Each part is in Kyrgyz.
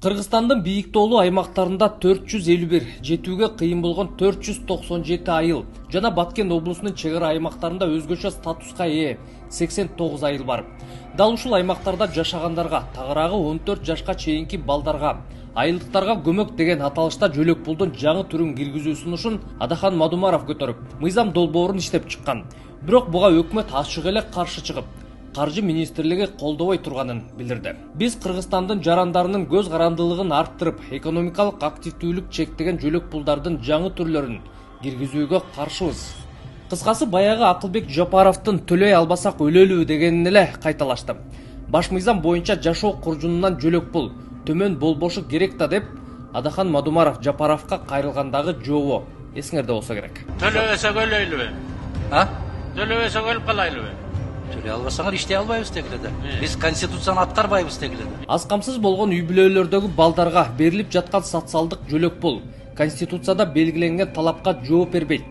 Кыргызстандын бийик тоолуу аймактарында 451, жетүүгө кыйын болгон 497 айыл жана Баткен облусунун чек ара аймактарында өзгөчө статуска ээ 89 айыл бар. Дал ушул аймактарда жашагандарга, тагыраагы 14 жашка чейинки балдарга, айылдыктарга көмөк деген аталышта жөлөк пулдун жаңы түрүн киргизүү сунушун Адахан Мадумаров көтөрүп, мыйзам долбоорун иштеп чыккан. Бирок буга өкмөт ачык эле каршы чыгып, Каржы министрлиги колдобой турганын билдирди. Биз Кыргызстандын жарандарынын көз карандылыгын арттырып, экономикалык активдүүлүк чектеген жөлөк пулдардын жаңы түрлөрүн киргизүүгө каршыбыз. Кыскасы баягы Акылбек Жапаровдун төлөй албасак өлөлүү дегенин эле кайталашты. Баш мыйзам боюнча жашоо куржунунан жөлөк пул төмөн болбошу керек да деп Адахан Мадумаров Жапаровго кайрылгандагы жообу эсиңерде болсо керек. Төлөбөсөк өлөйлүбү? Төлөбөсөк өлүп калайлыбы? Төлөй албасаңар иштей албайбыз дегиле. Биз конституцияны аткарбайбыз дегиле. Аз камсыз болгон үй бүлөлөрдөгү балдарга берилип жаткан социалдык жөлөк пул конституцияда белгиленген талапка жооп бербейт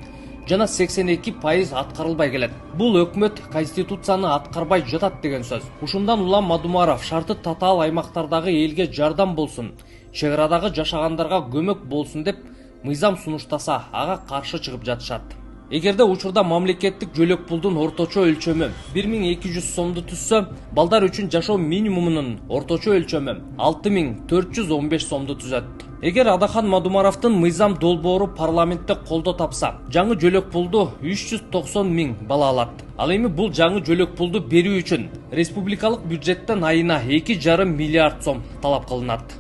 жана 82% аткарылбай келет. Бул өкмөт конституцияны аткарбай жатат деген сөз. Ушундан улам Мадумаров шарты татаал аймактардагы элге жардам болсун, чек арадагы жашагандарга көмөк болсун деп мыйзам сунуштаса, ага каршы чыгып жатышат. Эгерде учурда мамлекеттик жөлөк пулдун орточо өлчөмү 1200 сомду түзсө, балдар үчүн жашоо минимумунун орточо өлчөмү 6415 сомду түзөт. Эгер Адахан Мадумаровдун мыйзам долбоору парламентте колдоо тапса, жаңы жөлөк пулду 390 000 бала алат. Ал эми бул жаңы жөлөк пулду берүү үчүн республикалык бюджеттен айына 2,5 миллиард сом талап кылынат.